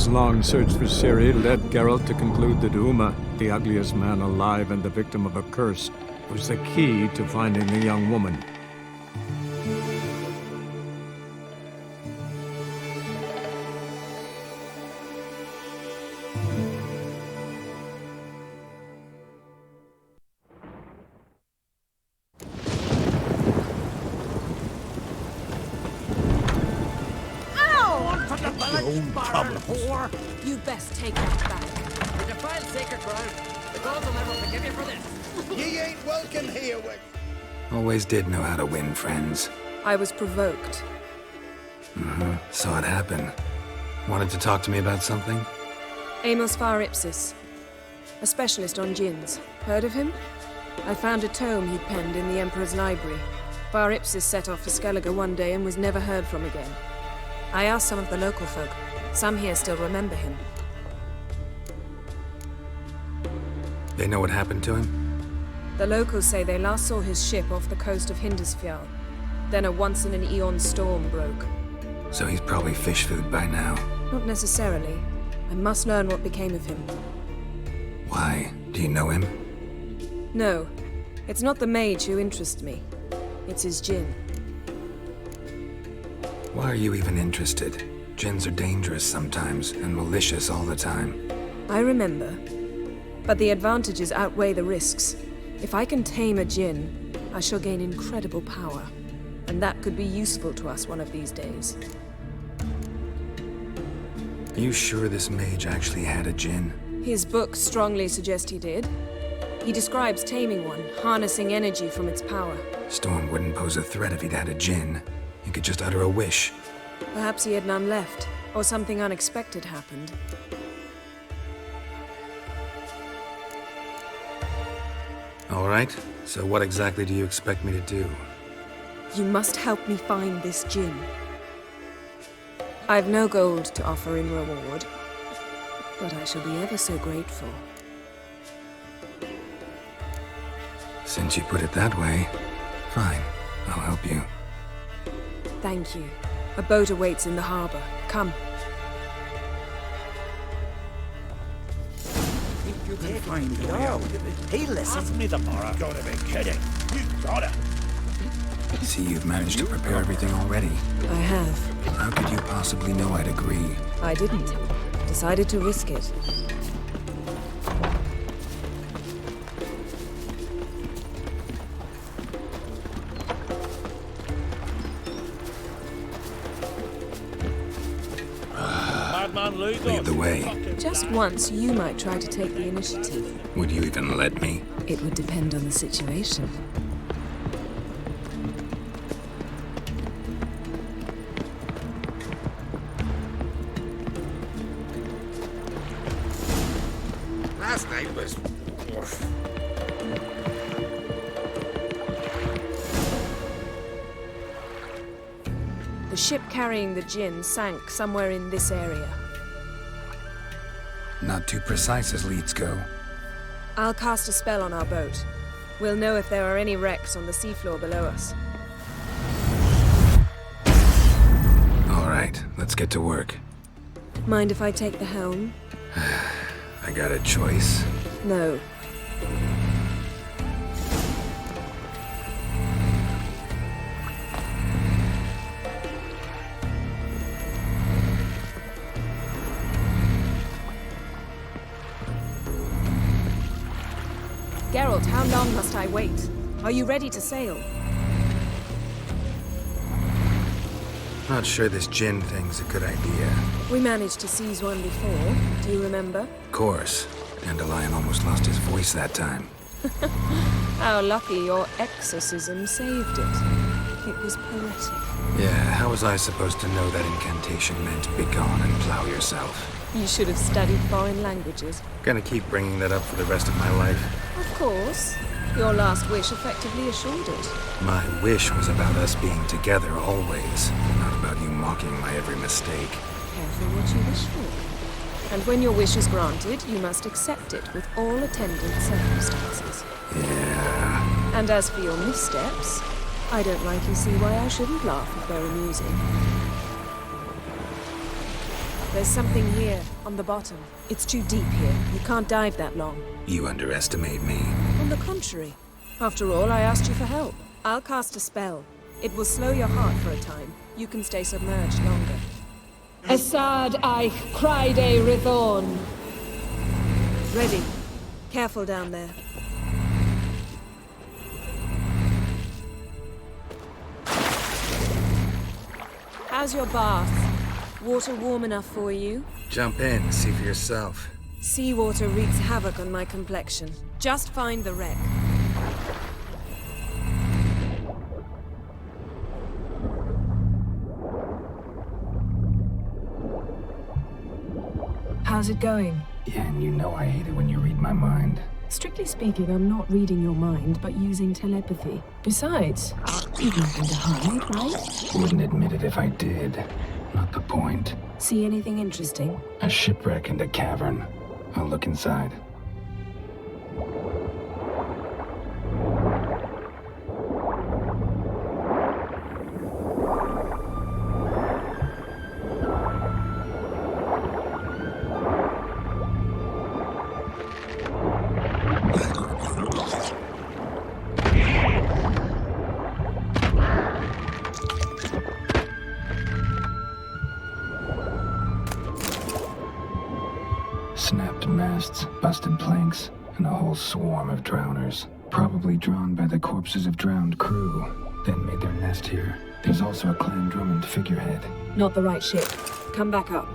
long search for Ciri led Geralt to conclude that Uma, the ugliest man alive and the victim of a curse, was the key to finding the young woman. You best take that back. You defiled sacred ground. The gods will never forgive you for this. Ye ain't welcome here, Always did know how to win friends. I was provoked. Saw it happen. Wanted to talk to me about something? Amos Far Ipsis, a specialist on djinns. Heard of him? I found a tome he'd penned in the Emperor's library. Far Ipsis set off for Skellige one day and was never heard from again. I asked some of the local folk. Some here still remember him. They know what happened to him? The locals say they last saw his ship off the coast of Hindisfjall. Then a once-in-an-eon storm broke. So he's probably fish food by now. Not necessarily. I must learn what became of him. Why? Do you know him? No. It's not the mage who interests me. It's his djinn. Why are you even interested? Djinns are dangerous sometimes, and malicious all the time. I remember. But the advantages outweigh the risks. If I can tame a djinn, I shall gain incredible power. And that could be useful to us one of these days. Are you sure this mage actually had a djinn? His books strongly suggest he did. He describes taming one, harnessing energy from its power. Storm wouldn't pose a threat if he'd had a djinn. He could just utter a wish. Perhaps he had none left, or something unexpected happened. All right, so what exactly do you expect me to do? You must help me find this djinn. I've no gold to offer in reward, but I shall be ever so grateful. Since you put it that way, fine, I'll help you. Thank you. A boat awaits in the harbor. Come. You can find the way out of it. Hey, listen. Pass me the bar. You gotta be kidding. You gotta. See, you've managed to prepare everything already. I have. How could you possibly know I'd agree? I didn't. Decided to risk it. Lead the way. Just once, you might try to take the initiative. Would you even let me? It would depend on the situation. Last night was... The ship carrying the djinn sank somewhere in this area. Not too precise as leads go. I'll cast a spell on our boat. We'll know if there are any wrecks on the seafloor below us. All right, let's get to work. Mind if I take the helm? I got a choice. No. Geralt, how long must I wait? Are you ready to sail? Not sure this djinn thing's a good idea. We managed to seize one before. Do you remember? Of course. Dandelion almost lost his voice that time. How lucky your exorcism saved it. It was poetic. Yeah, how was I supposed to know that incantation meant begone and plow yourself? You should have studied foreign languages. Gonna keep bringing that up for the rest of my life. Of course. Your last wish effectively assured it. My wish was about us being together always, not about you mocking my every mistake. Careful what you wish for. And when your wish is granted, you must accept it with all attendant circumstances. Yeah. And as for your missteps, I don't rightly see why I shouldn't laugh if they're amusing. There's something here, on the bottom. It's too deep here. You can't dive that long. You underestimate me. On the contrary. After all, I asked you for help. I'll cast a spell. It will slow your heart for a time. You can stay submerged longer. Esad eich Cryde Rithorn. Ready. Careful down there. How's your bath? Water warm enough for you? Jump in, see for yourself. Seawater wreaks havoc on my complexion. Just find the wreck. How's it going? Yeah, and you know I hate it when you read my mind. Strictly speaking, I'm not reading your mind, but using telepathy. Besides, you've nothing to hide, right? Wouldn't admit it if I did. Not the point. See anything interesting? A shipwreck and a cavern. I'll look inside. Snapped masts, busted planks, and a whole swarm of drowners. Probably drawn by the corpses of drowned crew, then made their nest here. There's also a Clan Drummond figurehead. Not the right ship. Come back up.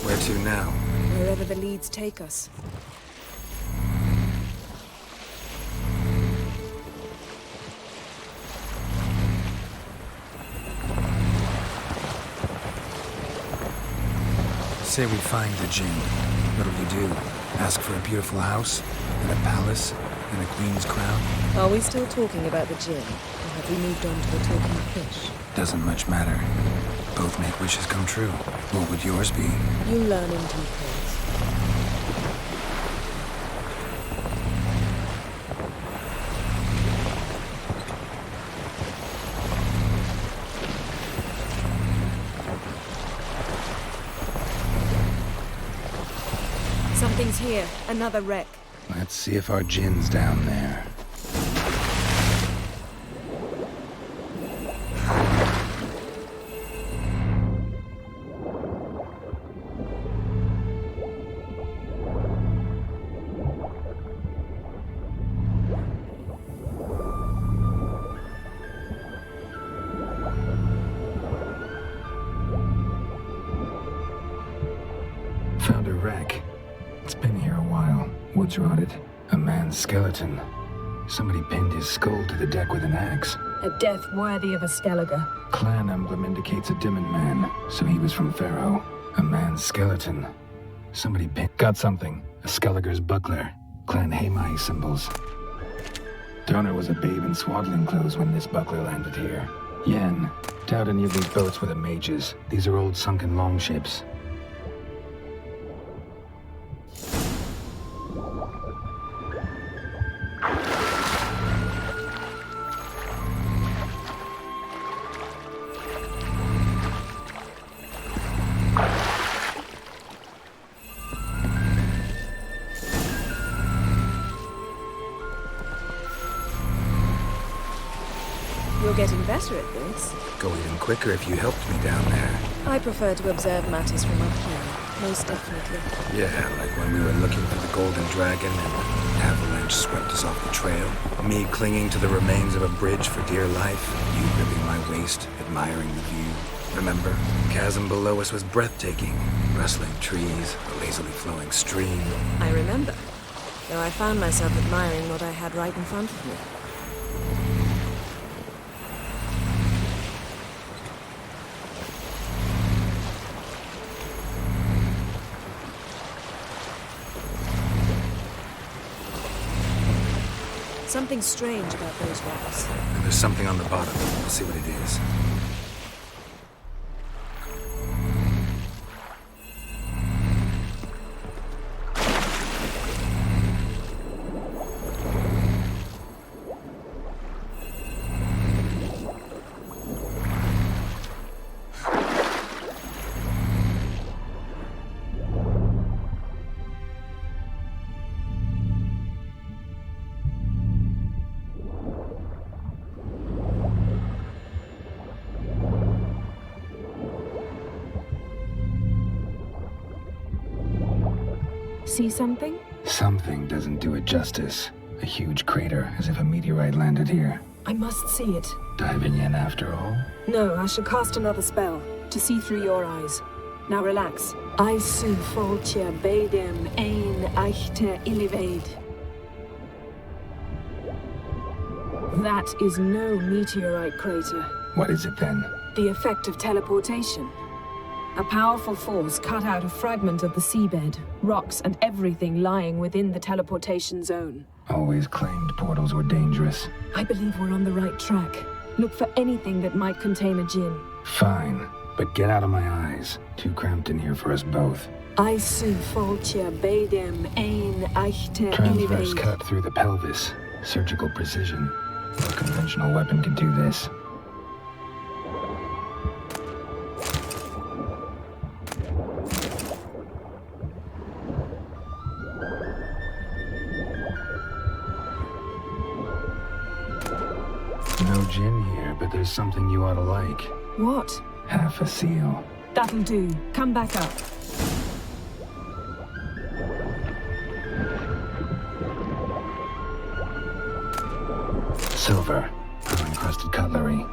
Where to now? Wherever the leads take us. Say we find the Jinn. What'll we do? Ask for a beautiful house? And a palace? And a queen's crown? Are we still talking about the Jinn? Or have we moved on to the talking fish? Doesn't much matter. Both make wishes come true. What would yours be? You learn in details. Something's here. Another wreck. Let's see if our Jinn's down there. Found a wreck. It's been here a while. Wood's rotted. A man's skeleton. Somebody pinned his skull to the deck with an axe. A death worthy of a Skellige. Clan emblem indicates a Dimmen man, so he was from Pharaoh. A man's skeleton. Somebody pinned... Got something. A Skellige's buckler. Clan Hamai symbols. Donor was a babe in swaddling clothes when this buckler landed here. Yen. Doubt any of these boats were the mages. These are old sunken longships. You're getting better at this. Go even quicker if you helped me down there. I prefer to observe matters from up here. Most definitely. Yeah, like when we were looking for the Golden Dragon and an avalanche swept us off the trail. Me clinging to the remains of a bridge for dear life. You really my waste, admiring the view. Remember? The chasm below us was breathtaking. Rustling trees, a lazily flowing stream. I remember, though I found myself admiring what I had right in front of me. Something strange about those rocks. And there's something on the bottom. We'll see what it is. See something? Something doesn't do it justice. A huge crater, as if a meteorite landed here. I must see it. Diving in after all? No, I shall cast another spell, to see through your eyes. Now relax. I su foltje bedem ein echte illiveid. That is no meteorite crater. What is it then? The effect of teleportation. A powerful force cut out a fragment of the seabed, rocks and everything lying within the teleportation zone. Always claimed portals were dangerous. I believe we're on the right track. Look for anything that might contain a djinn. Fine, but get out of my eyes. Too cramped in here for us both. I su foltje bedem ein echte Transverse illiveid. cut through the pelvis. Surgical precision. No conventional weapon can do this. No gin here, but there's something you ought to like. What? Half a seal. That'll do. Come back up. Silver. Unencrusted cutlery.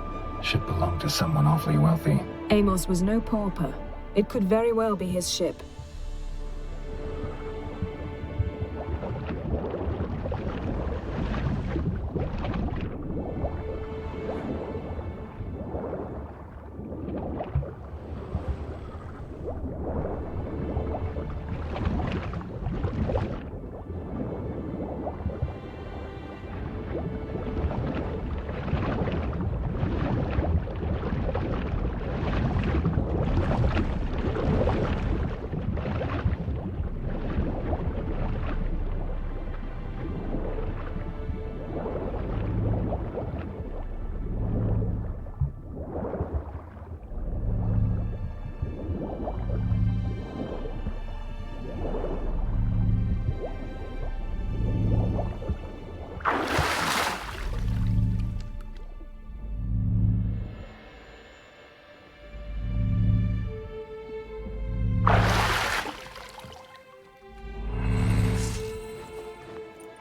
Should belong to someone awfully wealthy. Amos was no pauper. It could very well be his ship.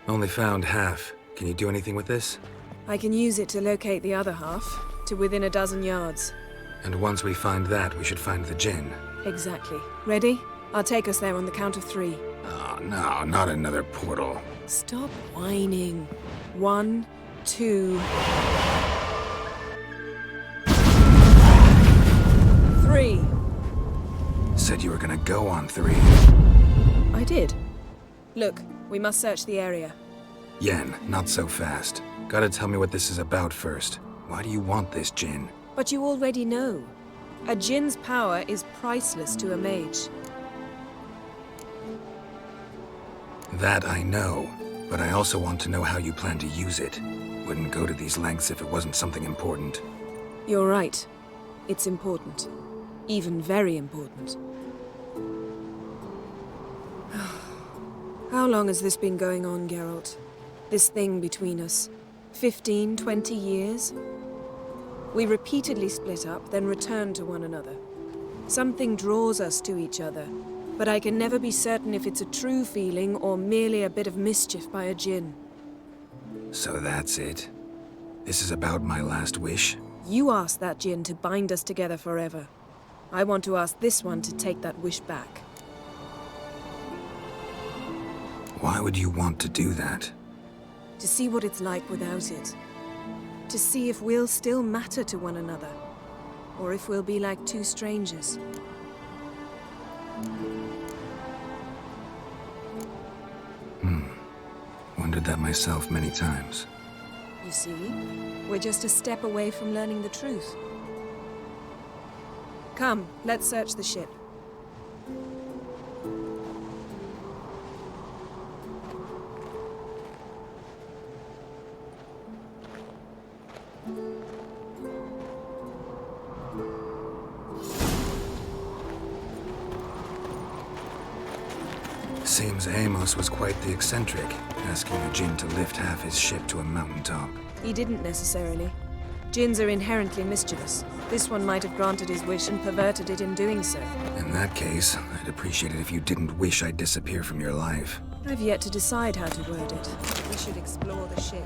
Only found half. Can you do anything with this? I can use it to locate the other half, to within a dozen yards. And once we find that, we should find the gin. Exactly. Ready? I'll take us there on the count of 3. Oh, no, not another portal. Stop whining. 1, 2... 3. Said you were gonna go on 3. I did. Look, we must search the area. Yen, not so fast. Gotta tell me what this is about first. Why do you want this gin? But you already know. A djinn's power is priceless to a mage. That I know, but I also want to know how you plan to use it. Wouldn't go to these lengths if it wasn't something important. You're right. It's important. Even very important. How long has this been going on, Geralt? This thing between us? 15, 20 years? We repeatedly split up, then return to one another. Something draws us to each other, but I can never be certain if it's a true feeling or merely a bit of mischief by a djinn. So that's it. This is about my last wish? You asked that Jinn to bind us together forever. I want to ask this one to take that wish back. Why would you want to do that? To see what it's like without it. To see if we'll still matter to one another. Or if we'll be like two strangers. Wondered that myself many times. You see, we're just a step away from learning the truth. Come, let's search the ship. Seems Amos was quite the eccentric, asking a Jinn to lift half his ship to a mountaintop. He didn't necessarily. Jinns are inherently mischievous. This one might have granted his wish and perverted it in doing so. In that case, I'd appreciate it if you didn't wish I'd disappear from your life. I've yet to decide how to word it. We should explore the ship.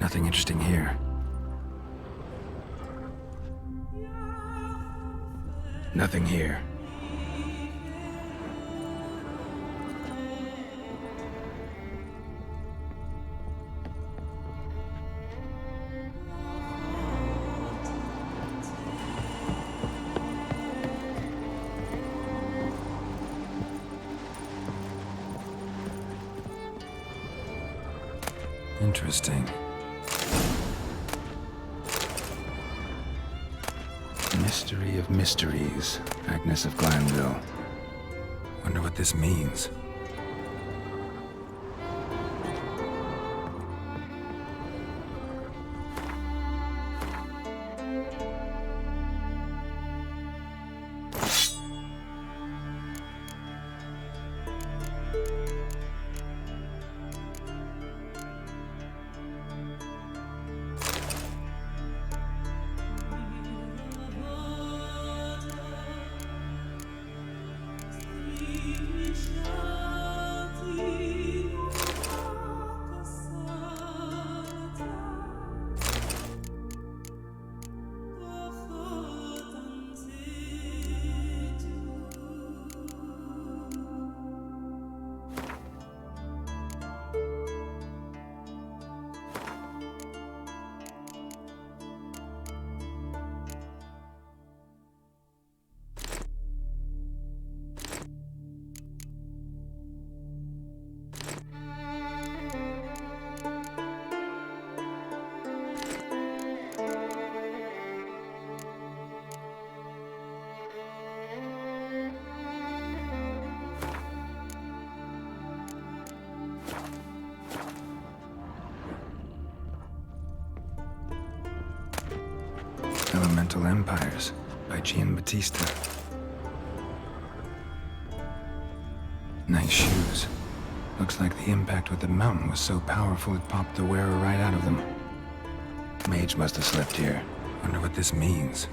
Nothing interesting here. Nothing here. Interesting. Mystery of mysteries, Agnes of Glanville. Wonder what this means. Elemental Empires by Giambattista. Nice shoes. Looks like the impact with the mountain was so powerful it popped the wearer right out of them. Mage must have slept here. Wonder what this means.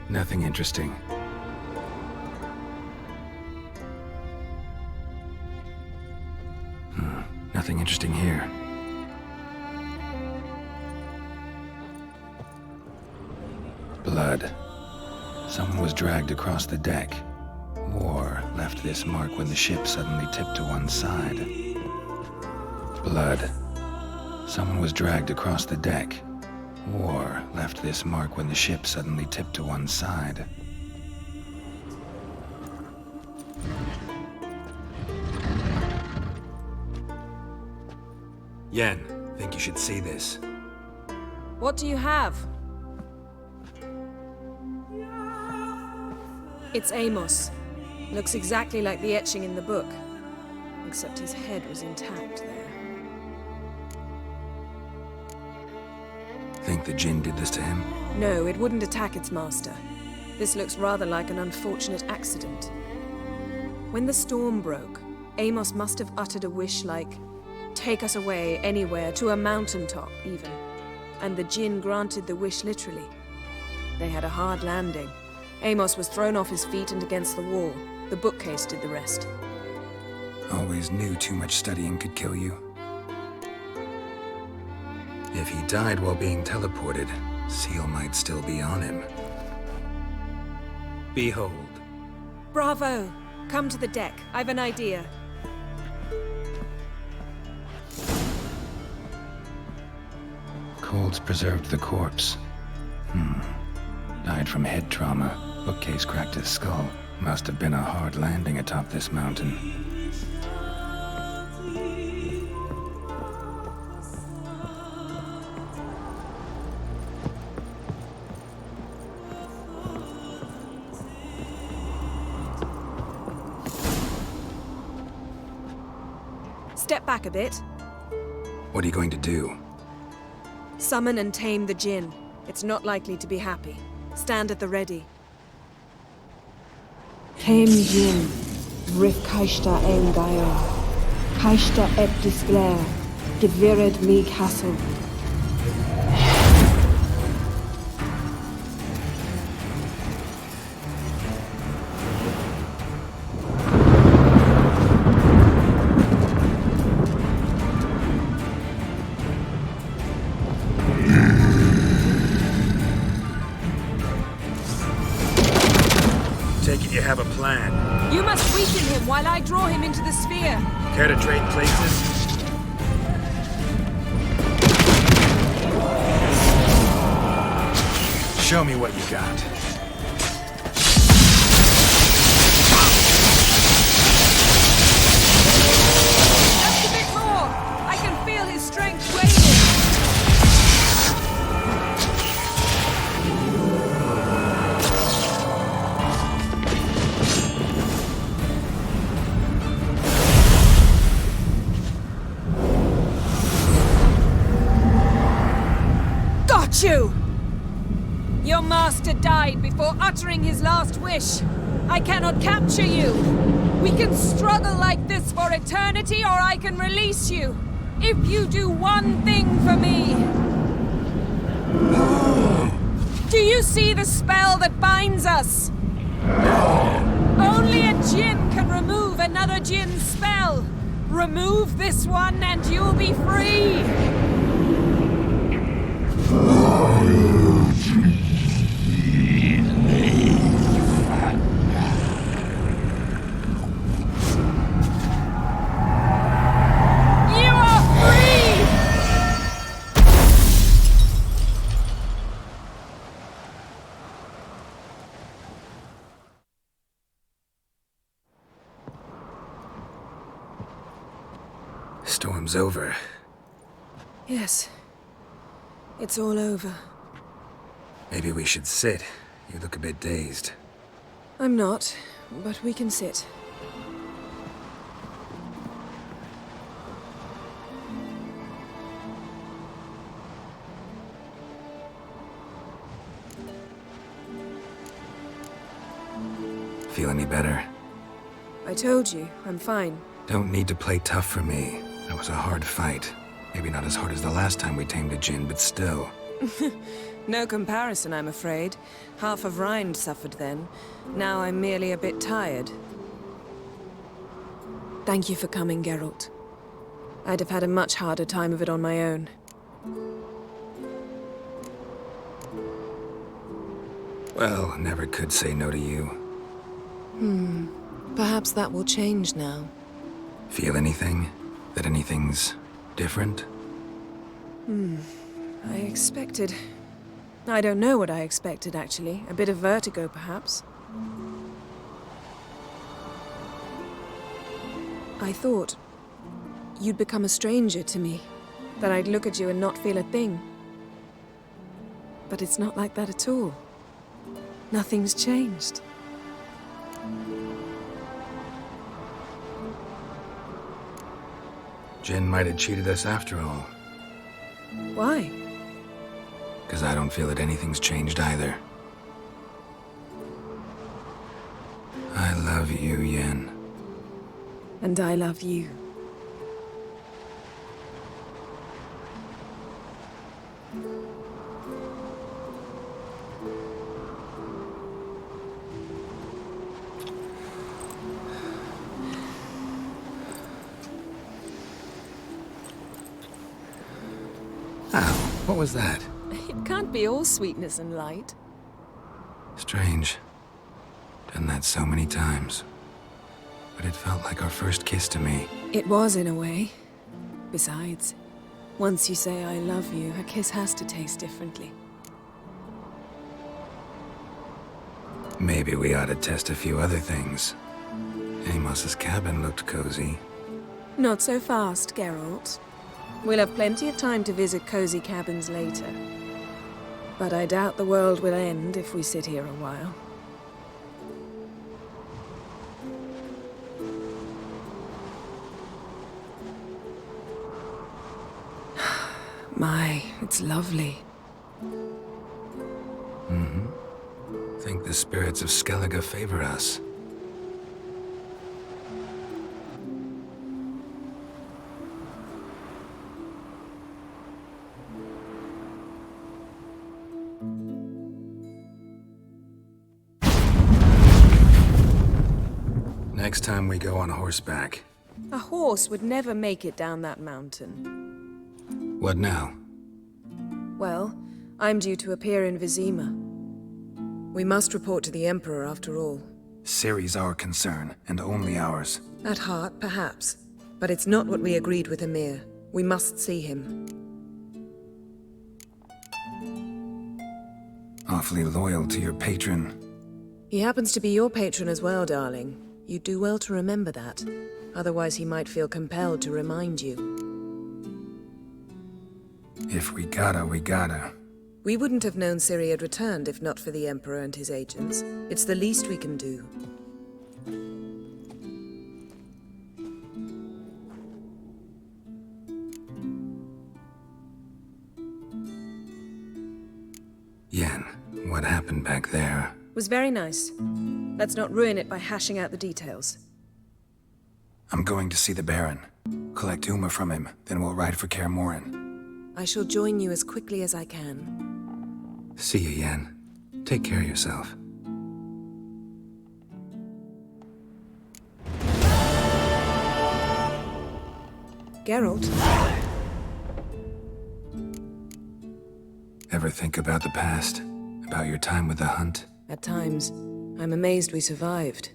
Nothing interesting. Nothing interesting here. Blood. Someone was dragged across the deck. War left this mark when the ship suddenly tipped to one side. Blood. Someone was dragged across the deck. War left this mark when the ship suddenly tipped to one side. Yen, think you should see this. What do you have? It's Amos. Looks exactly like the etching in the book. Except his head was intact there. Think the Jinn did this to him? No, it wouldn't attack its master. This looks rather like an unfortunate accident. When the storm broke, Amos must have uttered a wish like, "Take us away, anywhere, to a mountaintop, even." And the Jinn granted the wish literally. They had a hard landing. Amos was thrown off his feet and against the wall. The bookcase did the rest. Always knew too much studying could kill you. If he died while being teleported, Seal might still be on him. Behold. Bravo! Come to the deck. I've an idea. Colds preserved the corpse. Died from head trauma. Bookcase cracked his skull. Must have been a hard landing atop this mountain. Step back a bit. What are you going to do? Summon and tame the Jinn. It's not likely to be happy. Stand at the ready. Tame Jinn, Rif Kaishta ein Gaia, Kaishta et Disglair, Gevired mi Castle. Take it you have a plan. You must weaken him while I draw him into the sphere. Care to trade places? Show me what you got. Just a bit more! I can feel his strength waning. You! Your master died before uttering his last wish. I cannot capture you. We can struggle like this for eternity, or I can release you. If you do one thing for me. Do you see the spell that binds us? Only a Jinn can remove another Jinn's spell. Remove this one and you'll be free. Storm's over. Yes. It's all over. Maybe we should sit. You look a bit dazed. I'm not, but we can sit. Feel any better? I told you, I'm fine. Don't need to play tough for me. That was a hard fight. Maybe not as hard as the last time we tamed a Jinn, but still. No comparison, I'm afraid. Half of Rind suffered then. Now I'm merely a bit tired. Thank you for coming, Geralt. I'd have had a much harder time of it on my own. Well, never could say no to you. Perhaps that will change now. Feel anything? That anything's different? I expected... I don't know what I expected, actually. A bit of vertigo, perhaps. I thought you'd become a stranger to me. That I'd look at you and not feel a thing. But it's not like that at all. Nothing's changed. Jinn might have cheated us after all. Why? Because I don't feel that anything's changed either. I love you, Yen. And I love you. Ow, what was that? It can't be all sweetness and light. Strange. Done that so many times. But it felt like our first kiss to me. It was, in a way. Besides, once you say I love you, a kiss has to taste differently. Maybe we ought to test a few other things. Amos's cabin looked cozy. Not so fast, Geralt. We'll have plenty of time to visit cozy cabins later. But I doubt the world will end if we sit here a while. My, it's lovely. Think the spirits of Skellige favor us. Next time we go on horseback. A horse would never make it down that mountain. What now? Well, I'm due to appear in Vizima. We must report to the Emperor after all. Ciri's our concern, and only ours. At heart, perhaps. But it's not what we agreed with Emir. We must see him. Awfully loyal to your patron. He happens to be your patron as well, darling. You'd do well to remember that. Otherwise, he might feel compelled to remind you. If we gotta, we gotta. We wouldn't have known Ciri had returned if not for the Emperor and his agents. It's the least we can do. Yen, what happened back there? Was very nice. Let's not ruin it by hashing out the details. I'm going to see the Baron. Collect Uma from him, then we'll ride for Kaer Morhen. I shall join you as quickly as I can. See you, Yen. Take care of yourself. Geralt? Ever think about the past? About your time with the Hunt? At times, I'm amazed we survived.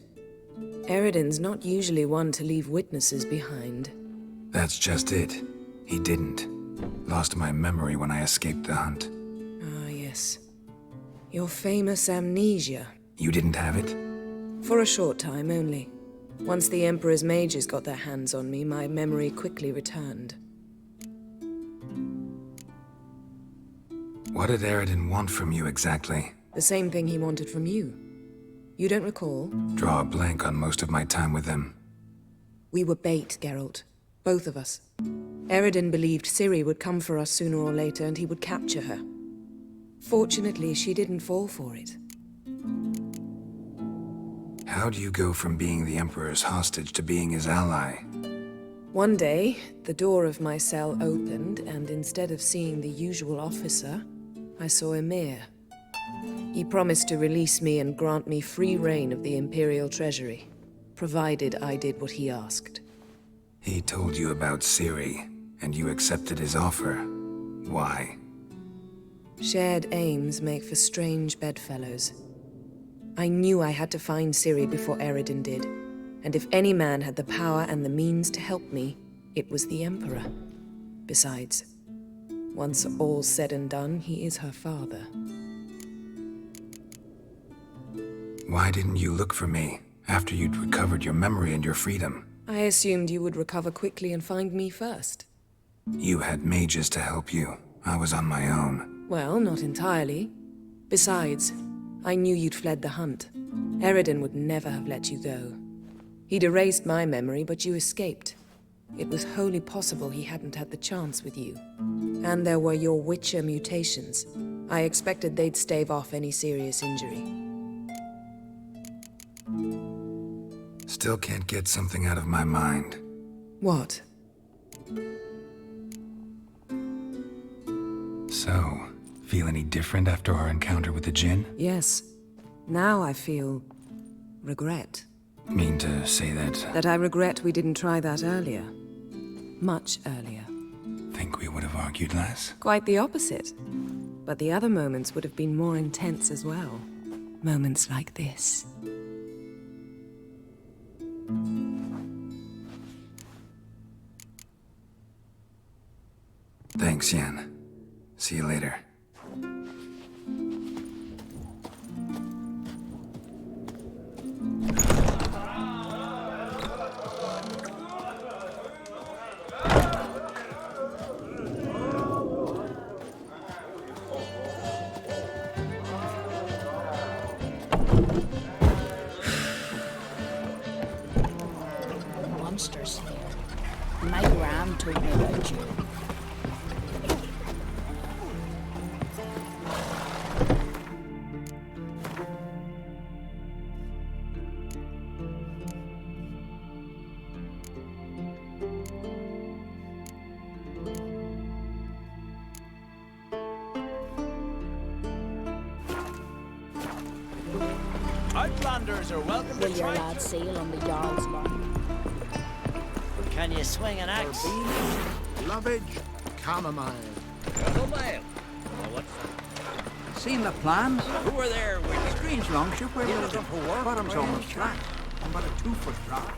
Eredin's not usually one to leave witnesses behind. That's just it. He didn't. Lost my memory when I escaped the Hunt. Ah, yes. Your famous amnesia. You didn't have it? For a short time only. Once the Emperor's mages got their hands on me, my memory quickly returned. What did Eredin want from you exactly? The same thing he wanted from you. You don't recall? Draw a blank on most of my time with him. We were bait, Geralt. Both of us. Eredin believed Ciri would come for us sooner or later and he would capture her. Fortunately, she didn't fall for it. How do you go from being the Emperor's hostage to being his ally? One day, the door of my cell opened, and instead of seeing the usual officer, I saw Emir. He promised to release me and grant me free reign of the Imperial Treasury, provided I did what he asked. He told you about Ciri, and you accepted his offer. Why? Shared aims make for strange bedfellows. I knew I had to find Ciri before Eredin did, and if any man had the power and the means to help me, it was the Emperor. Besides, once all's said and done, he is her father. Why didn't you look for me, after you'd recovered your memory and your freedom? I assumed you would recover quickly and find me first. You had mages to help you. I was on my own. Well, not entirely. Besides, I knew you'd fled the Hunt. Eredin would never have let you go. He'd erased my memory, but you escaped. It was wholly possible he hadn't had the chance with you. And there were your Witcher mutations. I expected they'd stave off any serious injury. Still can't get something out of my mind. What? So, feel any different after our encounter with the Jinn? Yes. Now I feel... regret. Mean to say that? That I regret we didn't try that earlier. Much earlier. Think we would have argued less? Quite the opposite. But the other moments would have been more intense as well. Moments like this. Thanks, Yan. See you later. Monsters here. My gram told me about you. Outlanders are welcome Will to your try. lad sail on the Jarl's line? Can you swing an axe? Lovage, chamomile. Chamomile. Well, what's that? Seen the plans? Who are there with Strange longship where we're looking for work. Bottom's almost flat. And about a 2-foot drop.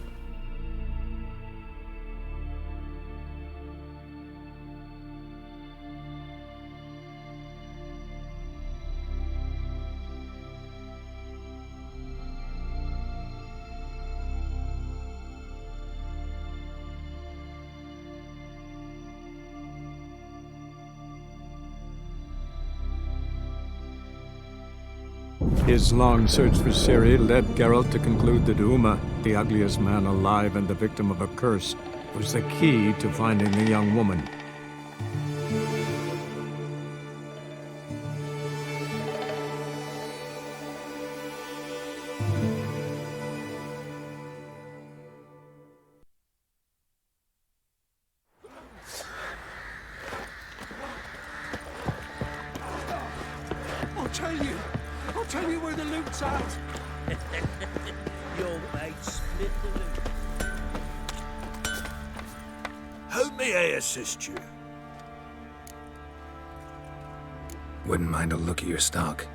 His long search for Ciri led Geralt to conclude that Uma, the ugliest man alive and the victim of a curse, was the key to finding the young woman. I'll tell you where the loot's at. Your mate split the loot. How may I assist you? Wouldn't mind a look at your stock.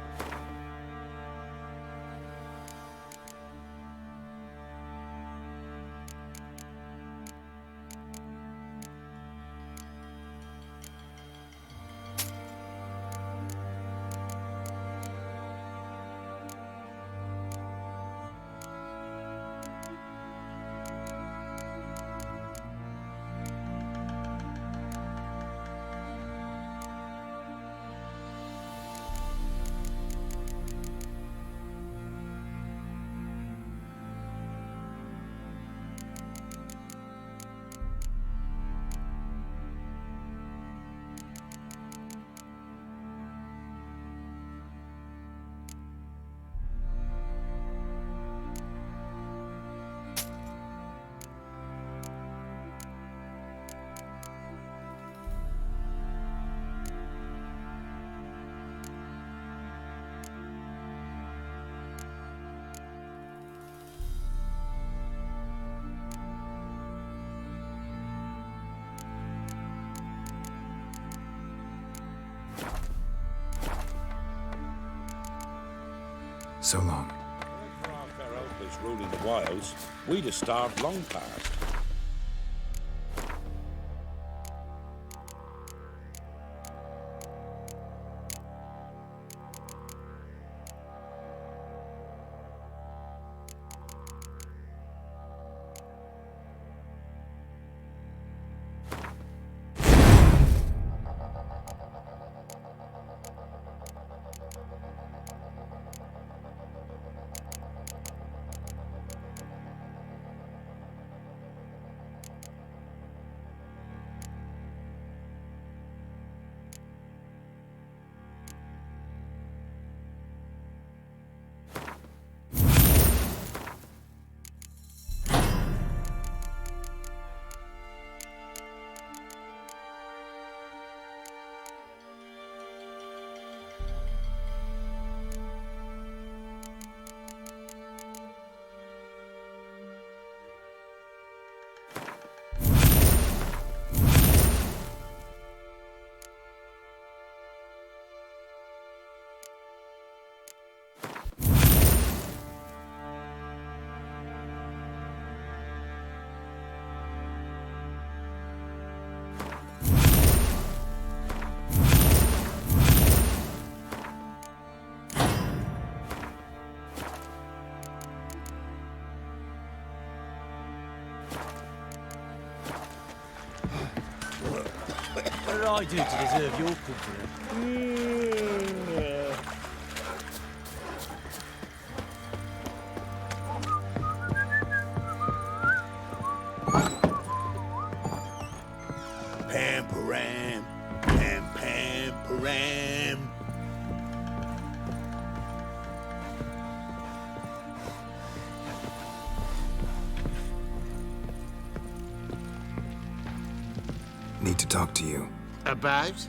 So long. For our fair outlaws ruling the wilds, we'd have starved long past. I do to deserve your company? Pam-param, pam-pam-param. Need to talk to you. About?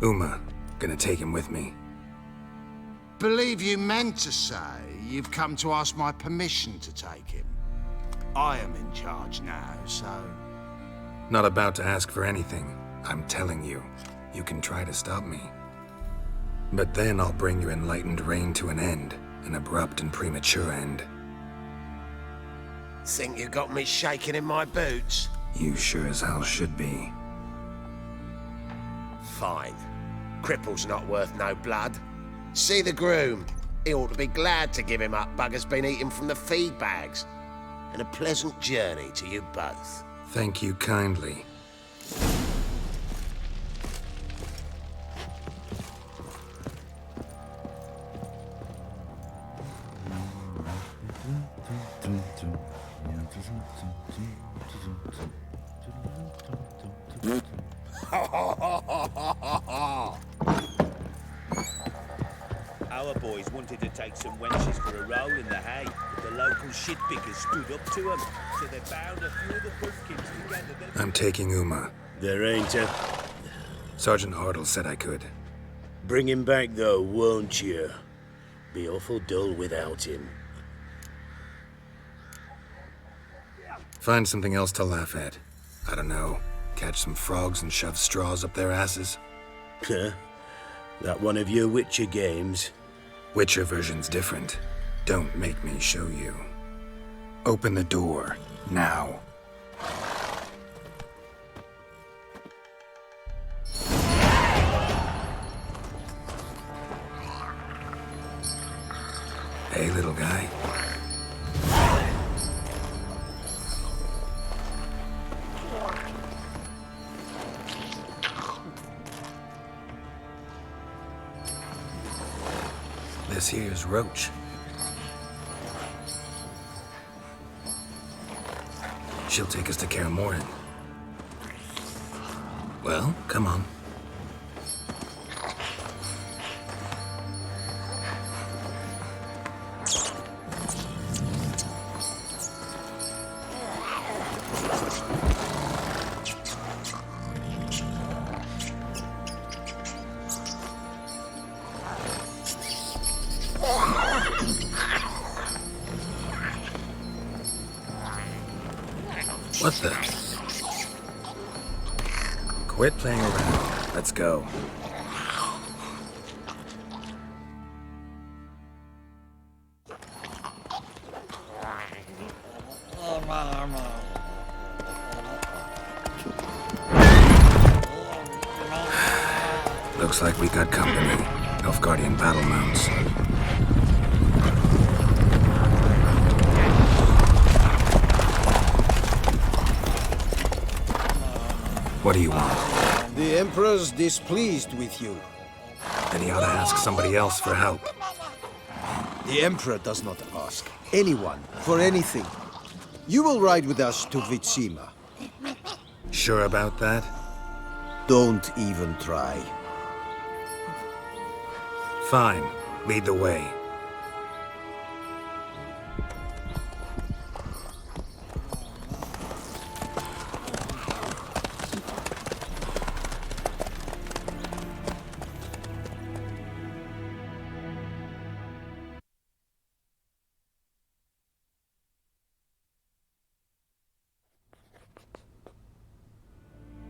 Uma. Gonna take him with me. Believe you meant to say you've come to ask my permission to take him. I am in charge now, so... Not about to ask for anything. I'm telling you. You can try to stop me. But then I'll bring your enlightened reign to an end. An abrupt and premature end. Think you got me shaking in my boots? You sure as hell should be. Fine. Cripple's not worth no blood. See the groom. He ought to be glad to give him up. Bugger's been eating from the feed bags. And a pleasant journey to you both. Thank you kindly. Our boys wanted to take some wenches for a roll in the hay, but the local shitpickers stood up to them, so they bound a few of the buskins together. I'm taking Uma. There ain't a... Sergeant Hartle said I could. Bring him back, though, won't you? Be awful dull without him. Find something else to laugh at. I don't know. Catch some frogs and shove straws up their asses. Huh? That one of your Witcher games? Witcher version's different. Don't make me show you. Open the door, now. Hey, little guy. This here's Roach. She'll take us to Kaer Morhen. Well, come on. What the? Quit playing around. Let's go. Looks like we got company. Nilfgaardian battle mounts. What do you want? The Emperor's displeased with you. Then he ought to ask somebody else for help. The Emperor does not ask anyone for anything. You will ride with us to Vitsima. Sure about that? Don't even try. Fine. Lead the way.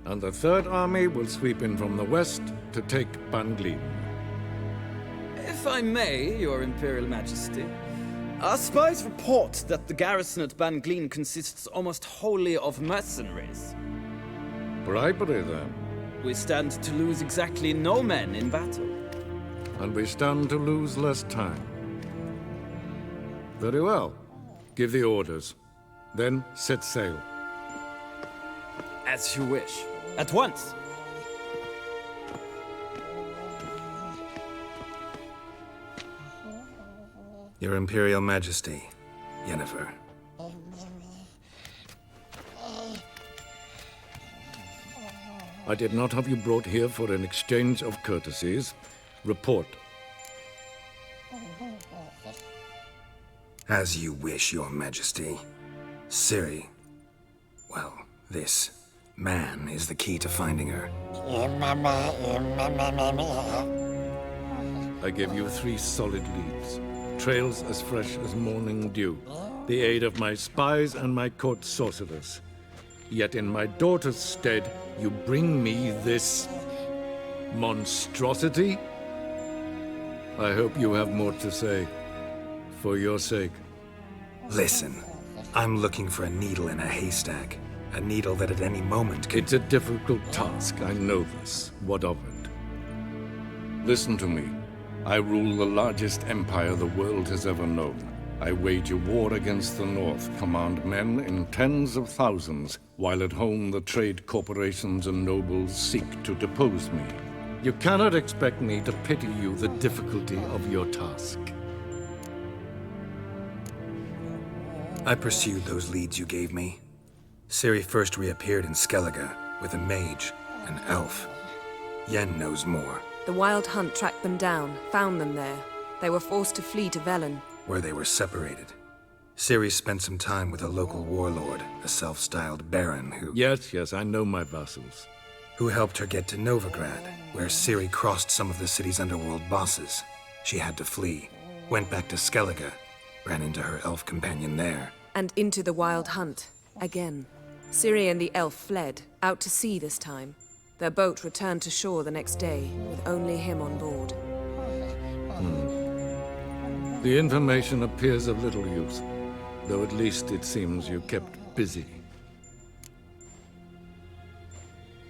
And the Third Army will sweep in from the west to take Banglin. If I may, Your Imperial Majesty, our spies report that the garrison at Banglin consists almost wholly of mercenaries. Bribery, then. We stand to lose exactly no men in battle. And we stand to lose less time. Very well. Give the orders. Then set sail. As you wish. At once. Your Imperial Majesty, Yennefer. I did not have you brought here for an exchange of courtesies. Report. As you wish, Your Majesty. Ciri, well, this man is the key to finding her. I gave you 3 solid leads. Trails as fresh as morning dew. The aid of my spies and my court sorcerers. Yet in my daughter's stead, you bring me this monstrosity? I hope you have more to say. For your sake. Listen, I'm looking for a needle in a haystack. A needle that at any moment could... It's a difficult task, I know this. What of it? Listen to me. I rule the largest empire the world has ever known. I wage a war against the North, command men in tens of thousands, while at home the trade corporations and nobles seek to depose me. You cannot expect me to pity you the difficulty of your task. I pursued those leads you gave me. Ciri first reappeared in Skellige with a mage, an elf. Yen knows more. The Wild Hunt tracked them down, found them there. They were forced to flee to Velen. Where they were separated. Ciri spent some time with a local warlord, a self-styled baron who... Yes, I know my vassals. Who helped her get to Novigrad, where Ciri crossed some of the city's underworld bosses. She had to flee, went back to Skellige, ran into her elf companion there. And into the Wild Hunt, again. Ciri and the elf fled, out to sea this time. Their boat returned to shore the next day, with only him on board. The information appears of little use, though at least it seems you kept busy.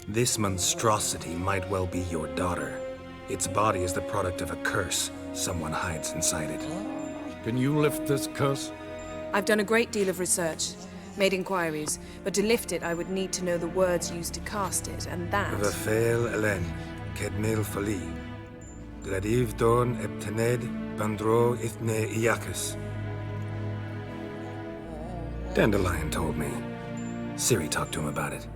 This monstrosity might well be your daughter. Its body is the product of a curse someone hides inside it. Can you lift this curse? I've done a great deal of research, made inquiries, but to lift it I would need to know the words used to cast it, and that... Vafael Elen, Kedmil Fali, Gladiv Dorn Eptened Bandro Ithne Iacus. Dandelion told me. Ciri talked to him about it.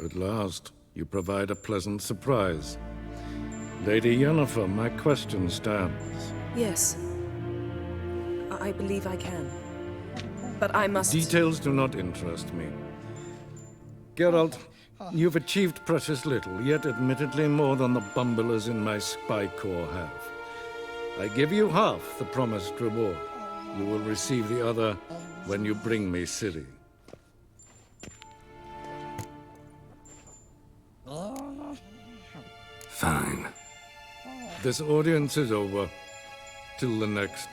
At last, you provide a pleasant surprise. Lady Yennefer, my question stands. Yes. I believe I can. But I must... Details do not interest me. Geralt, you've achieved precious little, yet admittedly more than the bumblers in my spy corps have. I give you half the promised reward. You will receive the other when you bring me Ciri. Fine. This audience is over. Till the next.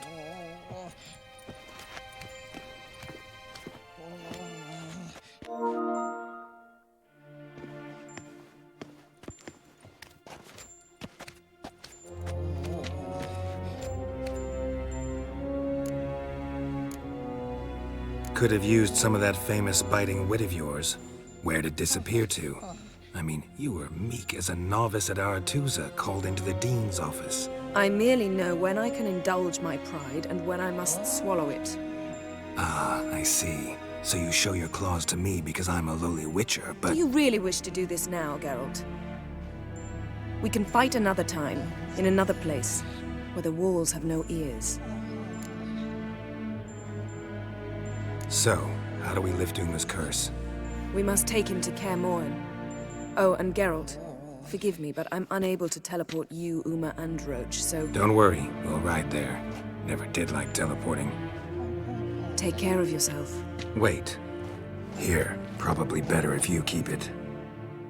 Could have used some of that famous biting wit of yours. Where'd it disappear to? I mean, you were meek as a novice at Aretusa called into the Dean's office. I merely know when I can indulge my pride and when I must swallow it. Ah, I see. So you show your claws to me because I'm a lowly witcher, but... Do you really wish to do this now, Geralt? We can fight another time, in another place, where the walls have no ears. So, how do we lift Uma's curse? We must take him to Kaer Morhen. Oh, and Geralt, forgive me, but I'm unable to teleport you, Uma, and Roach, so... Don't worry, we'll ride there. Never did like teleporting. Take care of yourself. Wait. Here, probably better if you keep it.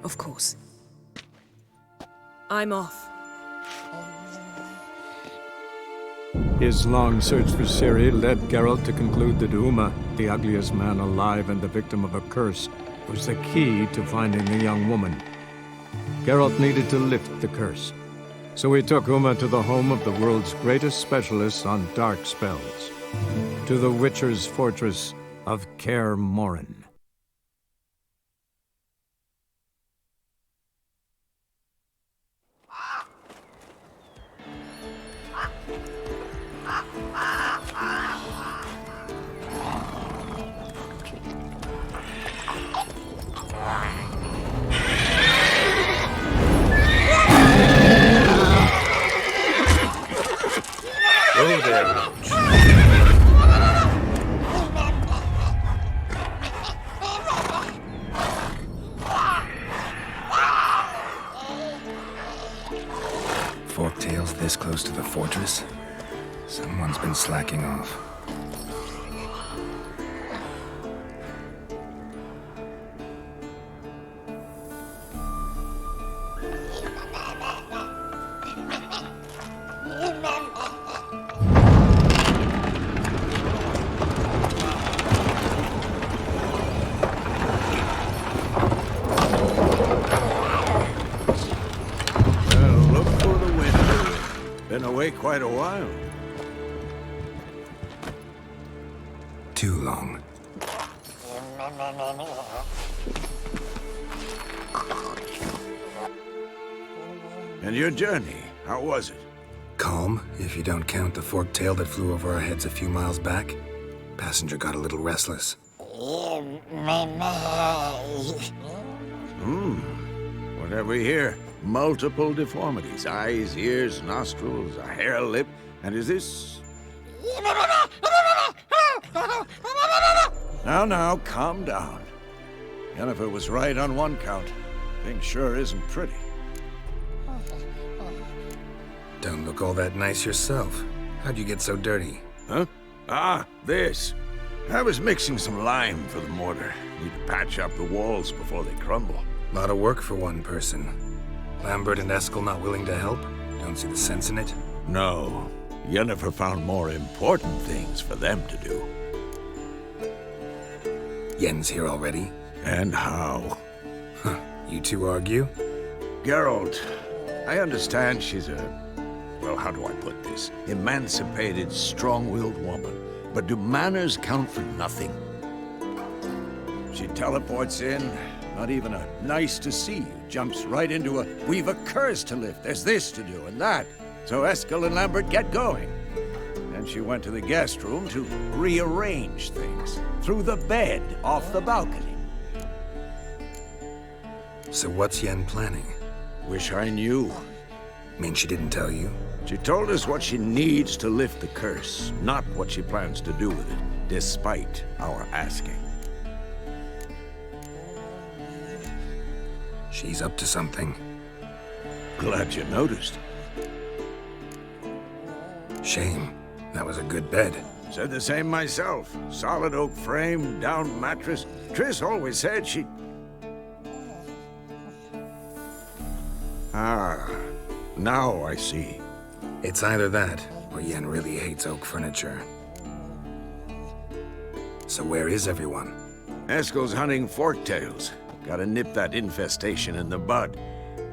Of course. I'm off. His long search for Ciri led Geralt to conclude that Uma, the ugliest man alive and the victim of a curse, was the key to finding the young woman. Geralt needed to lift the curse, so he took Uma to the home of the world's greatest specialists on dark spells, to the Witcher's fortress of Kaer Morhen. Oh, there, Roach. Forktails this close to the fortress? Someone's been slacking off. Been away quite a while. Too long. And your journey, how was it? Calm, if you don't count the forktail that flew over our heads a few miles back. Passenger got a little restless. Whatever we hear. Multiple deformities. Eyes, ears, nostrils, a hair lip. And is this... Now, calm down. Jennifer was right on one count. Thing sure isn't pretty. Don't look all that nice yourself. How'd you get so dirty? Huh? Ah, this. I was mixing some lime for the mortar. Need to patch up the walls before they crumble. Lot of work for one person. Lambert and Eskel not willing to help? Don't see the sense in it? No. Jennifer found more important things for them to do. Yen's here already? And how? Huh. You two argue? Geralt, I understand she's a... Well, how do I put this? Emancipated, strong-willed woman. But do manners count for nothing? She teleports in, not even a nice to see you. Jumps right into a, we've a curse to lift, there's this to do and that. So Eskel and Lambert get going. Then she went to the guest room to rearrange things. Threw the bed off the balcony. So what's Yen planning? Wish I knew. Mean she didn't tell you? She told us what she needs to lift the curse, not what she plans to do with it, despite our asking. She's up to something. Glad you noticed. Shame. That was a good bed. Said the same myself. Solid oak frame, down mattress. Triss always said she... Ah, now I see. It's either that, or Yen really hates oak furniture. So where is everyone? Eskel's hunting forktails. Gotta nip that infestation in the bud.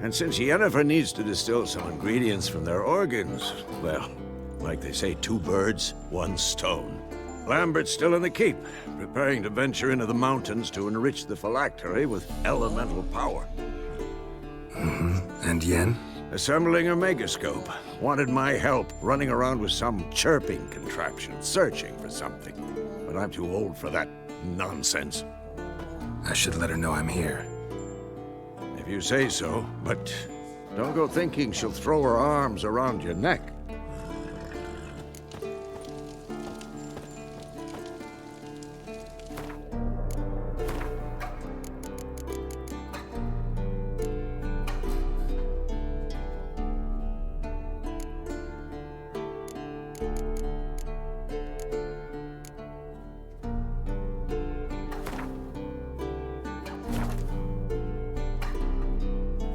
And since Yennefer needs to distill some ingredients from their organs, well, like they say, 2 birds, 1 stone. Lambert's still in the keep, preparing to venture into the mountains to enrich the phylactery with elemental power. And Yen? Assembling a megascope. Wanted my help running around with some chirping contraption, searching for something. But I'm too old for that nonsense. I should let her know I'm here. If you say so, but don't go thinking she'll throw her arms around your neck.